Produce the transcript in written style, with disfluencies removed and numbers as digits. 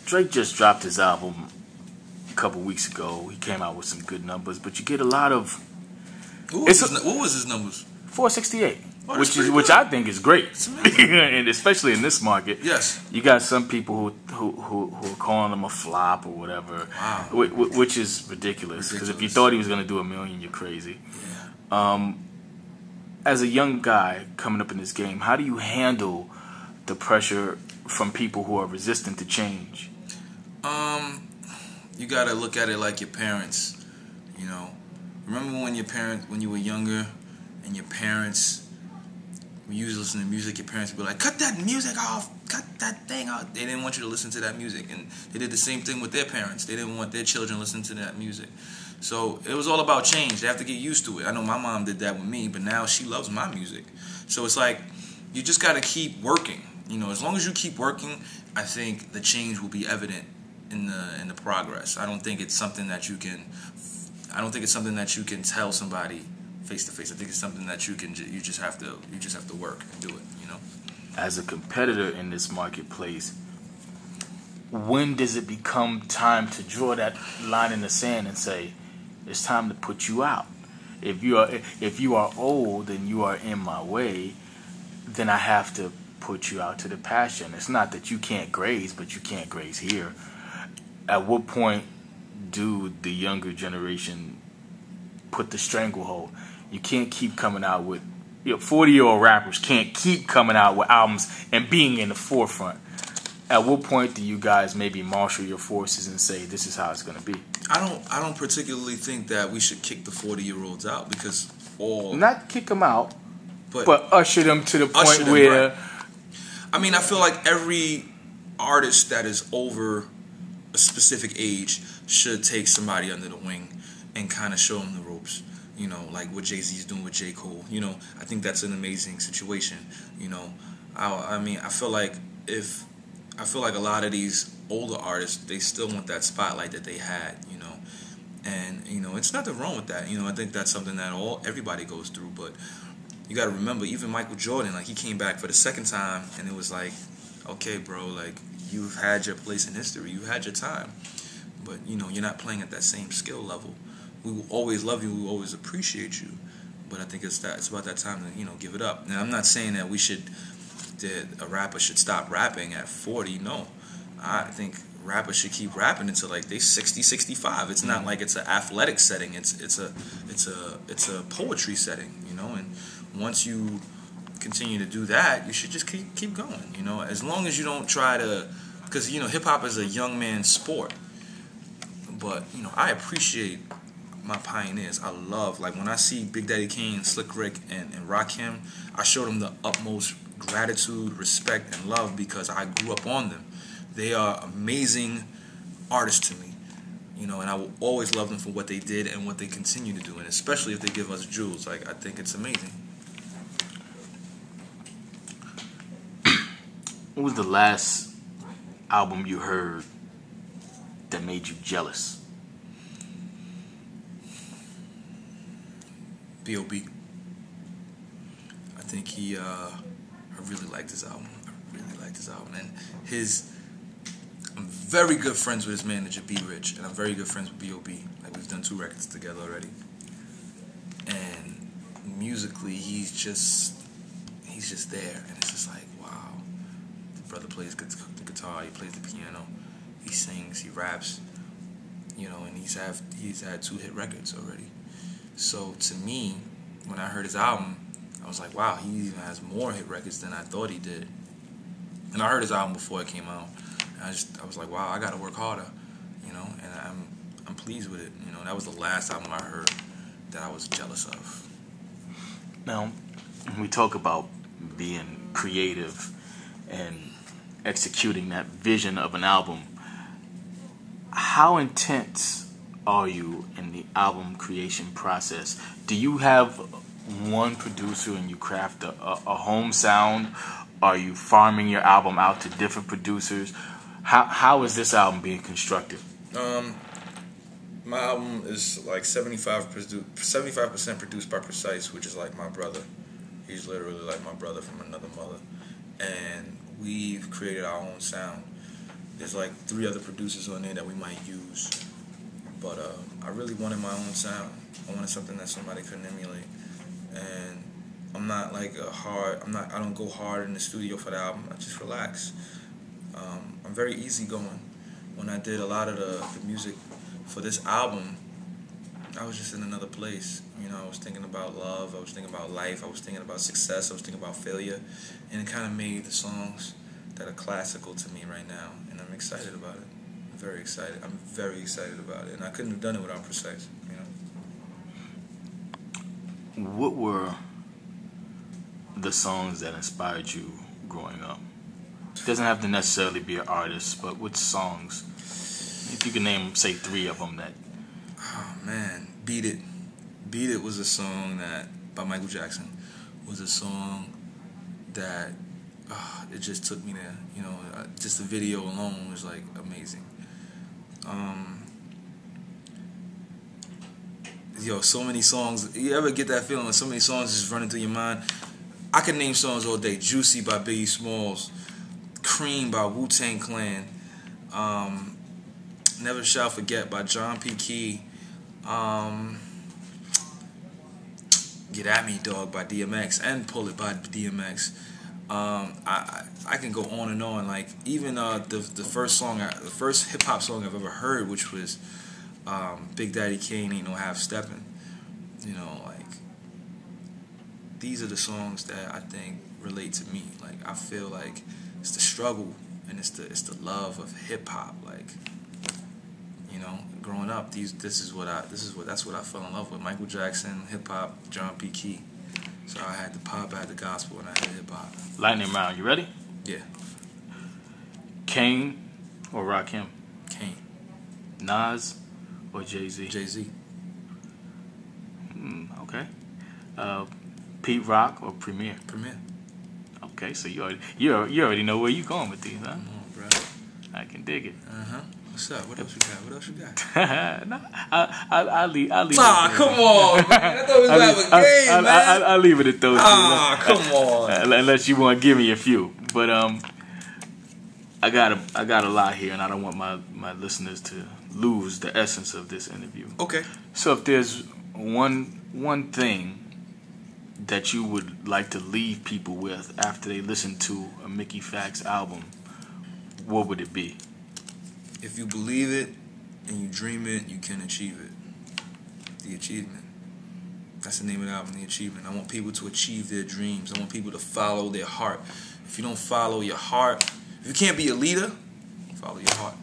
Drake just dropped his album a couple weeks ago. He came out with some good numbers, but you get a lot of. What was his numbers? 468, Oh, which I think is great, It's amazing. and especially in this market. Yes. You got some people who are calling him a flop or whatever, Wow. which is ridiculous. Because if you thought he was going to do $1 million, you're crazy. Yeah. As a young guy coming up in this game, how do you handle the pressure from people who are resistant to change? You gotta look at it like your parents. You know, remember when you were younger, and your parents, when you used to listen to music, your parents would be like, "Cut that music off, cut that thing out." They didn't want you to listen to that music, and they did the same thing with their parents. They didn't want their children listening to that music. So it was all about change. They have to get used to it. I know my mom did that with me, but now she loves my music. So it's like you just gotta keep working. You know, as long as you keep working, I think the change will be evident in the progress. I don't think it's something that you can tell somebody face to face. I think it's something that you just have to work and do it, you know. As a competitor in this marketplace, when does it become time to draw that line in the sand and say it's time to put you out? If you are old and you are in my way, then I have to put you out to the pasture. And it's not that you can't graze, but you can't graze here. At what point do the younger generation put the stranglehold? You can't keep coming out with 40-year-old rappers can't keep coming out with albums and being in the forefront. At what point do you guys maybe marshal your forces and say this is how it's going to be? I don't particularly think that we should kick the 40-year-olds out, because not kick them out, but usher them to the point them, where. right. I mean, I feel like every artist that is over a specific age should take somebody under the wing and kind of show them the ropes. You know, like what Jay-Z's doing with J. Cole. You know, I think that's an amazing situation. You know, I mean, I feel like a lot of these older artists, they still want that spotlight that they had. You know, and you know, it's nothing wrong with that. You know, I think that's something that everybody goes through. But you got to remember, even Michael Jordan, like he came back for the second time, and it was like, okay, bro, like you've had your place in history, you had your time, but you know, you're not playing at that same skill level. We will always love you, we will always appreciate you, but I think it's about that time to, you know, give it up. Now, I'm not saying that a rapper should stop rapping at 40. No, I think rappers should keep rapping until like they 60, 65. It's not like it's an athletic setting. It's a poetry setting, you know. And once you continue to do that, you should just keep going, you know. As long as you don't try to, because you know, hip hop is a young man's sport. But you know, I appreciate my pioneers. I love, like when I see Big Daddy Kane, Slick Rick, and Rakim, I show them the utmost gratitude, respect, and love because I grew up on them. They are amazing artists to me, you know, and I will always love them for what they did and what they continue to do, and especially if they give us jewels. Like, I think it's amazing. What was the last album you heard that made you jealous? B.O.B. I think I really liked his album. And I'm very good friends with his manager, B. Rich, and I'm very good friends with B.O.B. Like, we've done 2 records together already. And musically, he's just there, and it's just like, wow. The brother plays the guitar, he plays the piano, he sings, he raps, you know, and he's had 2 hit records already. So to me, when I heard his album, I was like, wow, he even has more hit records than I thought he did. And I heard his album before it came out, and I was like, wow, I got to work harder, you know. And I'm pleased with it, you know. That was the last album I heard that I was jealous of. Now, when we talk about being creative and executing that vision of an album, how intense are you in the album creation process? Do you have one producer and you craft a home sound? Are you farming your album out to different producers? How is this album being constructed? My album is like 75% produced by Precise, which is like my brother. He's literally like my brother from another mother. And we've created our own sound. There's like 3 other producers on there that we might use. But I really wanted my own sound. I wanted something that somebody couldn't emulate. And I'm not like I don't go hard in the studio for the album. I just relax. I'm very easygoing. When I did a lot of the music for this album, I was just in another place. You know, I was thinking about love, I was thinking about life, I was thinking about success, I was thinking about failure. And it kind of made the songs that are classical to me right now. And I'm excited about it. I'm very excited. I'm very excited about it. And I couldn't have done it without Factz, you know. What were the songs that inspired you growing up? It doesn't have to necessarily be an artist, but which songs? If you can name, say, 3 of them that... Oh, man. Beat It. Beat It was a song that, by Michael Jackson, was a song that, it just took me there. You know, just the video alone was, like, amazing. So many songs. You ever get that feeling when so many songs just running through your mind? I can name songs all day. Juicy by Biggie Smalls. Cream by Wu-Tang Clan. Never Shall Forget by John P. Key. Get At Me Dog by DMX and Pull It by DMX. I can go on and on. Like even the first hip hop song I've ever heard, which was Big Daddy Kane Ain't No Half Steppin'. You know, like these are the songs that I think relate to me. Like I feel like it's the struggle and it's the love of hip hop. Like, you know, growing up, that's what I fell in love with. Michael Jackson, hip hop, John P. Key. So I had the pop, I had the gospel, and I had the hip hop. Lightning round, you ready? Yeah. Kane or Rakim? Kane. Nas or Jay-Z? Jay-Z. Okay. Pete Rock or Premier? Premier. Okay, so you already know where you going with these, huh? Come on, bro. I can dig it. What's up? What else you got? No, I'll leave. Nah, come on, man. I thought we was gonna have a game, man. I'll leave it at those. Come on. Unless you want to give me a few, but I got a lot here, and I don't want my listeners to lose the essence of this interview. Okay. So if there's one thing that you would like to leave people with after they listen to a Mickey Factz album, what would it be? If you believe it and you dream it, you can achieve it. The Achievement. That's the name of the album, The Achievement. I want people to achieve their dreams. I want people to follow their heart. If you don't follow your heart, if you can't be a leader, follow your heart.